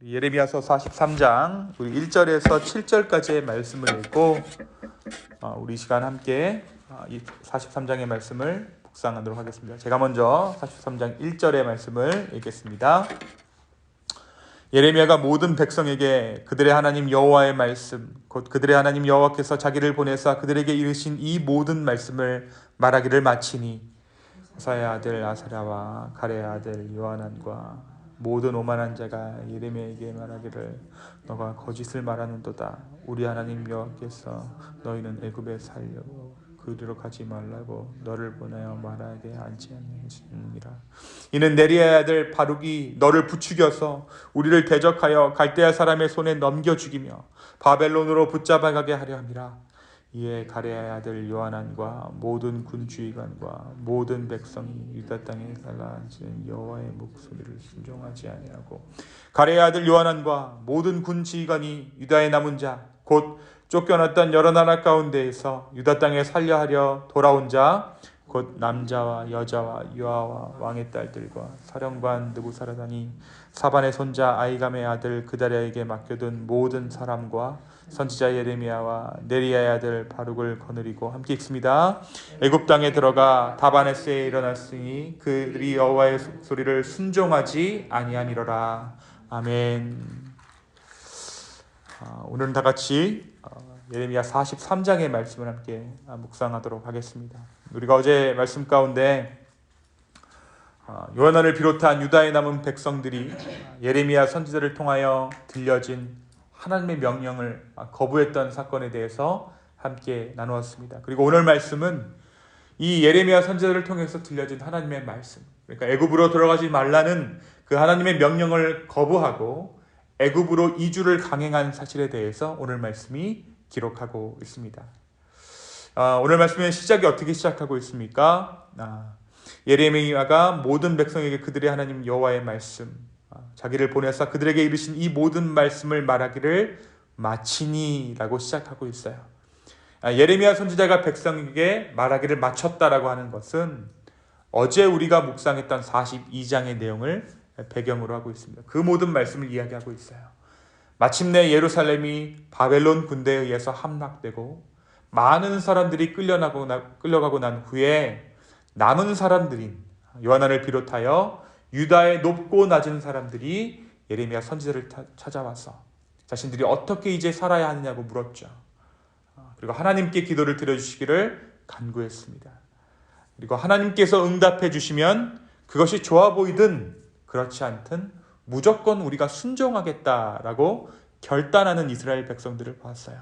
예레미야서 43장 우리 1절에서 7절까지의 말씀을 읽고 우리 시간 함께 이 43장의 말씀을 묵상하도록 하겠습니다. 제가 먼저 43장 1절의 말씀을 읽겠습니다. 예레미야가 모든 백성에게 그들의 하나님 여호와의 말씀 곧 그들의 하나님 여호와께서 자기를 보내사 그들에게 이르신 이 모든 말씀을 말하기를 마치니 호사의 아들 아사랴와 가레의 아들 요하난과 모든 오만한 자가 예레미야에게 말하기를 너가 거짓을 말하는도다. 우리 하나님 여호와께서 너희는 애굽에 살려고 그리로 가지 말라고 너를 보내어 말하게 하지 아니하시느니라. 이는 네리야의 아들 바룩이 너를 부추겨서 우리를 대적하여 갈대아 사람의 손에 넘겨 죽이며 바벨론으로 붙잡아가게 하려 함이라. 이에 가레아의 아들 요하난과 모든 군주의관과 모든 백성이 유다 땅에 갈라앉은 여호와의 목소리를 순종하지 아니하고 가레아의 아들 요하난과 모든 군주의관이 유다의 남은 자 곧 쫓겨났던 여러 나라 가운데에서 유다 땅에 살려하려 돌아온 자 곧 남자와 여자와 유아와 왕의 딸들과 사령관 느부사라단이 사반의 손자 아이감의 아들 그다랴에게 맡겨둔 모든 사람과 선지자 예레미야와 네리야의 아들 바룩을 거느리고 함께 읽습니다. 애굽 땅에 들어가 다바네스에 일어났으니 그들이 여호와의 소리를 순종하지 아니하니로라. 아멘. 오늘은 다 같이 예레미야 43장의 말씀을 함께 묵상하도록 하겠습니다. 우리가 어제 말씀 가운데 요한을 비롯한 유다에 남은 백성들이 예레미야 선지자를 통하여 들려진 하나님의 명령을 거부했던 사건에 대해서 함께 나누었습니다. 그리고 오늘 말씀은 이 예레미야 선지자를 통해서 들려진 하나님의 말씀, 그러니까 애굽으로 들어가지 말라는 그 하나님의 명령을 거부하고 애굽으로 이주를 강행한 사실에 대해서 오늘 말씀이 기록하고 있습니다. 오늘 말씀의 시작이 어떻게 시작하고 있습니까? 예레미야가 모든 백성에게 그들의 하나님 여호와의 말씀, 자기를 보내사 그들에게 이르신 이 모든 말씀을 말하기를 마치니라고 시작하고 있어요. 예레미야 선지자가 백성에게 말하기를 마쳤다라고 하는 것은 어제 우리가 묵상했던 42장의 내용을 배경으로 하고 있습니다. 그 모든 말씀을 이야기하고 있어요. 마침내 예루살렘이 바벨론 군대에 의해서 함락되고 많은 사람들이 끌려가고 난 후에 남은 사람들인 요하난을 비롯하여 유다의 높고 낮은 사람들이 예레미야 선지자를 찾아와서 자신들이 어떻게 이제 살아야 하느냐고 물었죠. 그리고 하나님께 기도를 드려주시기를 간구했습니다. 그리고 하나님께서 응답해 주시면 그것이 좋아 보이든 그렇지 않든 무조건 우리가 순종하겠다라고 결단하는 이스라엘 백성들을 보았어요.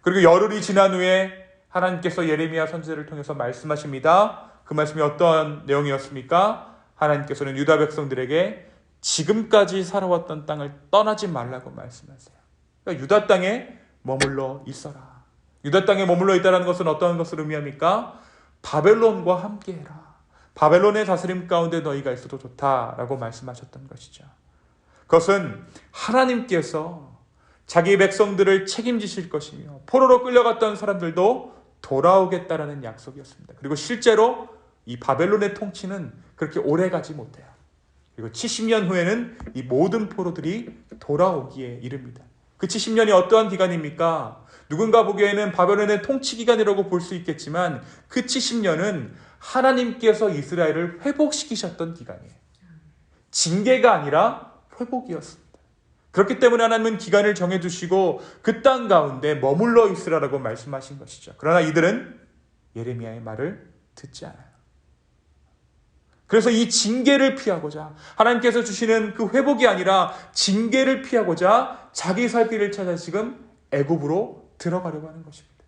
그리고 열흘이 지난 후에 하나님께서 예레미야 선지자를 통해서 말씀하십니다. 그 말씀이 어떤 내용이었습니까? 하나님께서는 유다 백성들에게 지금까지 살아왔던 땅을 떠나지 말라고 말씀하세요. 그러니까 유다 땅에 머물러 있어라. 유다 땅에 머물러 있다는 것은 어떤 것을 의미합니까? 바벨론과 함께해라. 바벨론의 다스림 가운데 너희가 있어도 좋다라고 말씀하셨던 것이죠. 그것은 하나님께서 자기 백성들을 책임지실 것이며 포로로 끌려갔던 사람들도 돌아오겠다라는 약속이었습니다. 그리고 실제로 이 바벨론의 통치는 그렇게 오래 가지 못해요. 그리고 70년 후에는 이 모든 포로들이 돌아오기에 이릅니다. 그 70년이 어떠한 기간입니까? 누군가 보기에는 바벨론의 통치 기간이라고 볼 수 있겠지만 그 70년은 하나님께서 이스라엘을 회복시키셨던 기간이에요. 징계가 아니라 회복이었습니다. 그렇기 때문에 하나님은 기간을 정해두시고 그 땅 가운데 머물러 있으라고 말씀하신 것이죠. 그러나 이들은 예레미야의 말을 듣지 않아요. 그래서 이 징계를 피하고자 하나님께서 주시는 그 회복이 아니라 징계를 피하고자 자기 살 길을 찾아 지금 애굽으로 들어가려고 하는 것입니다.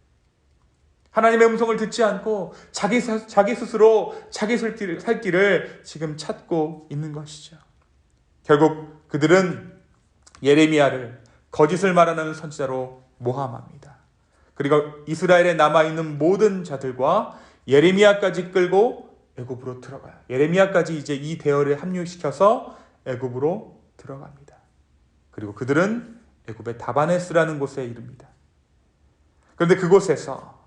하나님의 음성을 듣지 않고 자기 스스로 자기 살 길을 지금 찾고 있는 것이죠. 결국 그들은 예레미야를 거짓을 말하는 선지자로 모함합니다. 그리고 이스라엘에 남아있는 모든 자들과 예레미야까지 끌고 애굽으로 들어가요. 예레미야까지 이제 이 대열에 합류시켜서 애굽으로 들어갑니다. 그리고 그들은 애굽의 다바네스라는 곳에 이릅니다. 그런데 그곳에서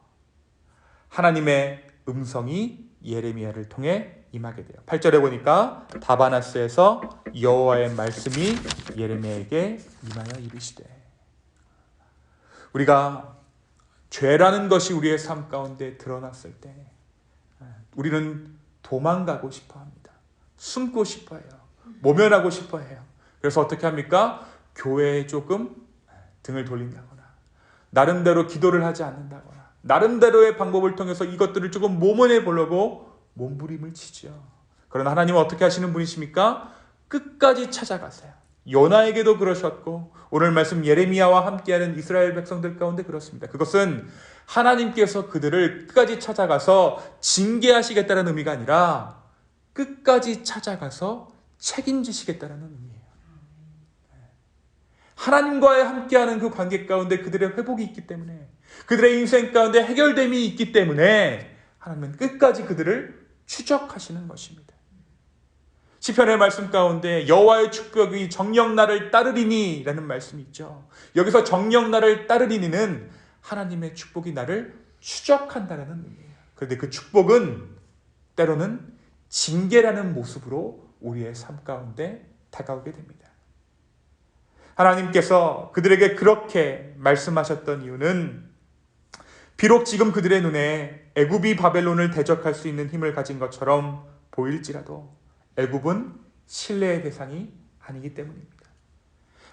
하나님의 음성이 예레미야를 통해 임하게 돼요. 8절에 보니까 다바나스에서 여호와의 말씀이 예레미야에게 임하여 이르시되. 우리가 죄라는 것이 우리의 삶 가운데 드러났을 때 우리는 도망가고 싶어 합니다. 숨고 싶어 해요. 모면하고 싶어 해요. 그래서 어떻게 합니까? 교회에 조금 등을 돌린다거나 나름대로 기도를 하지 않는다거나 나름대로의 방법을 통해서 이것들을 조금 모면해 보려고 몸부림을 치죠. 그러나 하나님은 어떻게 하시는 분이십니까? 끝까지 찾아가세요. 요나에게도 그러셨고 오늘 말씀 예레미야와 함께하는 이스라엘 백성들 가운데 그렇습니다. 그것은 하나님께서 그들을 끝까지 찾아가서 징계하시겠다는 의미가 아니라 끝까지 찾아가서 책임지시겠다는 의미예요. 하나님과의 함께하는 그 관계 가운데 그들의 회복이 있기 때문에 그들의 인생 가운데 해결됨이 있기 때문에 하나님은 끝까지 그들을 추적하시는 것입니다. 시편의 말씀 가운데 여호와의 축복이 정녕 나를 따르리니 라는 말씀이 있죠. 여기서 정녕 나를 따르리니는 하나님의 축복이 나를 추적한다는 의미예요. 그런데 그 축복은 때로는 징계라는 모습으로 우리의 삶 가운데 다가오게 됩니다. 하나님께서 그들에게 그렇게 말씀하셨던 이유는 비록 지금 그들의 눈에 애굽이 바벨론을 대적할 수 있는 힘을 가진 것처럼 보일지라도 애굽은 신뢰의 대상이 아니기 때문입니다.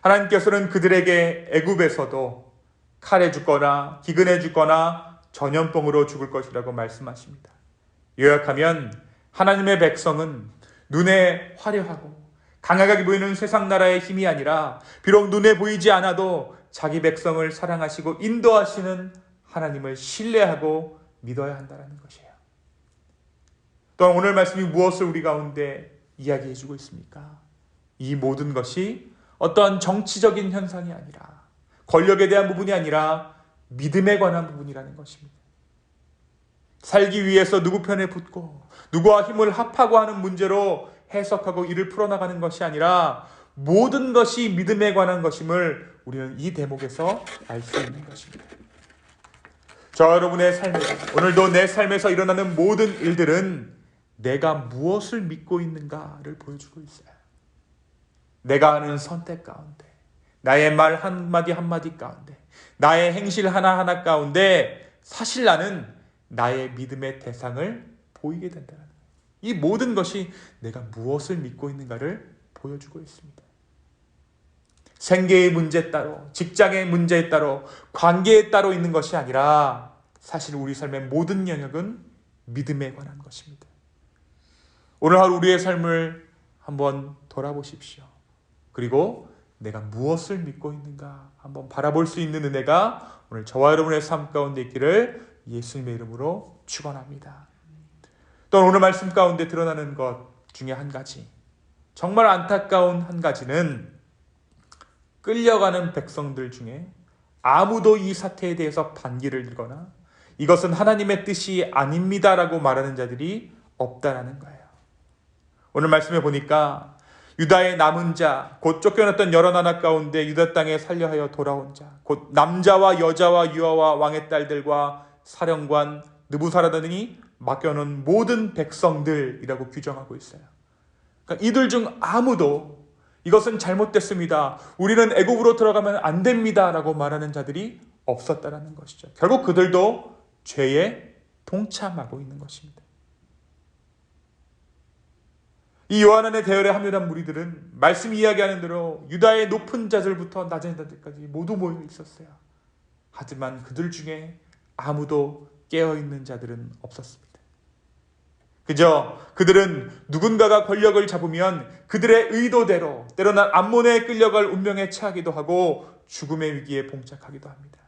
하나님께서는 그들에게 애굽에서도 칼에 죽거나 기근에 죽거나 전염병으로 죽을 것이라고 말씀하십니다. 요약하면 하나님의 백성은 눈에 화려하고 강하게 보이는 세상 나라의 힘이 아니라 비록 눈에 보이지 않아도 자기 백성을 사랑하시고 인도하시는 하나님을 신뢰하고 믿어야 한다는 것이에요. 또한 오늘 말씀이 무엇을 우리 가운데 이야기해 주고 있습니까? 이 모든 것이 어떠한 정치적인 현상이 아니라 권력에 대한 부분이 아니라 믿음에 관한 부분이라는 것입니다. 살기 위해서 누구 편에 붙고 누구와 힘을 합하고 하는 문제로 해석하고 이를 풀어나가는 것이 아니라 모든 것이 믿음에 관한 것임을 우리는 이 대목에서 알 수 있는 것입니다. 저와 여러분의 삶에서 오늘도 내 삶에서 일어나는 모든 일들은 내가 무엇을 믿고 있는가를 보여주고 있어요. 내가 하는 선택 가운데 나의 말 한마디 한마디 가운데 나의 행실 하나하나 가운데 사실 나는 나의 믿음의 대상을 보이게 된다는 거예요. 이 모든 것이 내가 무엇을 믿고 있는가를 보여주고 있습니다. 생계의 문제 따로, 직장의 문제에 따로, 관계에 따로 있는 것이 아니라 사실 우리 삶의 모든 영역은 믿음에 관한 것입니다. 오늘 하루 우리의 삶을 한번 돌아보십시오. 그리고 내가 무엇을 믿고 있는가 한번 바라볼 수 있는 은혜가 오늘 저와 여러분의 삶 가운데 있기를 예수님의 이름으로 축원합니다. 또 오늘 말씀 가운데 드러나는 것 중에 한 가지, 정말 안타까운 한 가지는 끌려가는 백성들 중에 아무도 이 사태에 대해서 반기를 들거나 이것은 하나님의 뜻이 아닙니다라고 말하는 자들이 없다라는 거예요. 오늘 말씀에 보니까 유다의 남은 자, 곧 쫓겨났던 여러 나라 가운데 유다 땅에 살려하여 돌아온 자, 곧 남자와 여자와 유아와 왕의 딸들과 사령관, 느부사라단이 맡겨놓은 모든 백성들이라고 규정하고 있어요. 그러니까 이들 중 아무도 이것은 잘못됐습니다, 우리는 애굽으로 들어가면 안 됩니다 라고 말하는 자들이 없었다는 것이죠. 결국 그들도 죄에 동참하고 있는 것입니다. 이 요한안의 대열에 합류한 무리들은 말씀 이야기하는 대로 유다의 높은 자들부터 낮은 자들까지 모두 모여 있었어요. 하지만 그들 중에 아무도 깨어있는 자들은 없었습니다. 그저 그들은 누군가가 권력을 잡으면 그들의 의도대로 때로는 암몬에 끌려갈 운명에 처하기도 하고 죽음의 위기에 봉착하기도 합니다.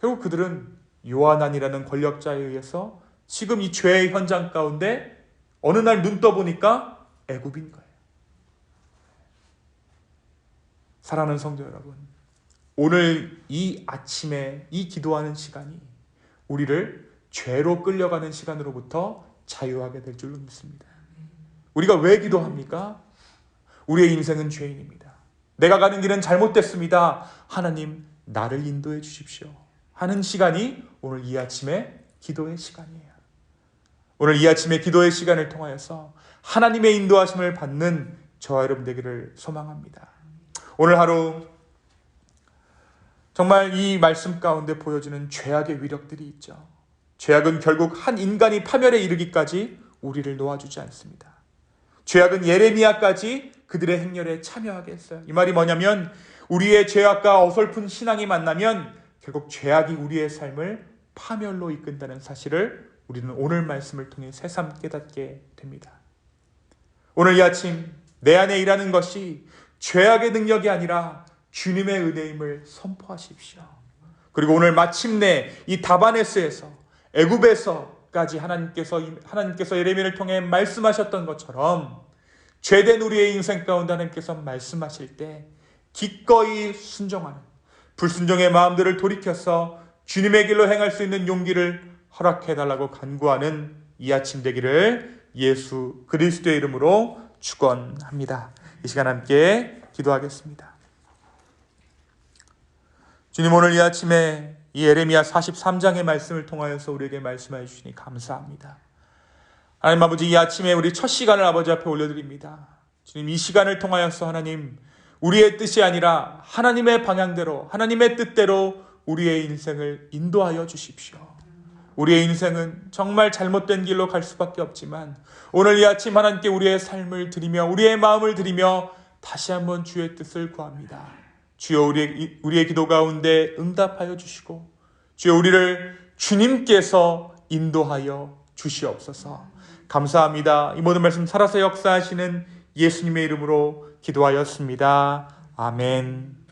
결국 그들은 요한안이라는 권력자에 의해서 지금 이 죄의 현장 가운데 어느 날 눈 떠보니까 애굽인 거예요. 사랑하는 성도 여러분, 오늘 이 아침에 이 기도하는 시간이 우리를 죄로 끌려가는 시간으로부터 자유하게 될 줄로 믿습니다. 우리가 왜 기도합니까? 우리의 인생은 죄인입니다. 내가 가는 길은 잘못됐습니다. 하나님, 나를 인도해 주십시오 하는 시간이 오늘 이 아침에 기도의 시간이에요. 오늘 이 아침의 기도의 시간을 통하여서 하나님의 인도하심을 받는 저와 여러분 되기를 소망합니다. 오늘 하루 정말 이 말씀 가운데 보여지는 죄악의 위력들이 있죠. 죄악은 결국 한 인간이 파멸에 이르기까지 우리를 놓아주지 않습니다. 죄악은 예레미야까지 그들의 행렬에 참여하게 했어요. 이 말이 뭐냐면 우리의 죄악과 어설픈 신앙이 만나면 결국 죄악이 우리의 삶을 파멸로 이끈다는 사실을 우리는 오늘 말씀을 통해 새삼 깨닫게 됩니다. 오늘 이 아침 내 안에 일하는 것이 죄악의 능력이 아니라 주님의 은혜임을 선포하십시오. 그리고 오늘 마침내 이 다바네스에서 애굽에서까지 하나님께서 예레미야를 통해 말씀하셨던 것처럼 죄된 우리의 인생 가운데 하나님께서 말씀하실 때 기꺼이 순종하는 불순종의 마음들을 돌이켜서 주님의 길로 행할 수 있는 용기를 허락해달라고 간구하는 이 아침 되기를 예수 그리스도의 이름으로 축원합니다. 이 시간 함께 기도하겠습니다. 주님, 오늘 이 아침에 이 예레미야 43장의 말씀을 통하여서 우리에게 말씀해 주시니 감사합니다. 하나님 아버지, 이 아침에 우리 첫 시간을 아버지 앞에 올려드립니다. 주님, 이 시간을 통하여서 하나님, 우리의 뜻이 아니라 하나님의 방향대로, 하나님의 뜻대로 우리의 인생을 인도하여 주십시오. 우리의 인생은 정말 잘못된 길로 갈 수밖에 없지만 오늘 이 아침 하나님께 우리의 삶을 드리며 우리의 마음을 드리며 다시 한번 주의 뜻을 구합니다. 주여, 우리의 기도 가운데 응답하여 주시고 주여, 우리를 주님께서 인도하여 주시옵소서. 감사합니다. 이 모든 말씀 살아서 역사하시는 예수님의 이름으로 기도하였습니다. 아멘.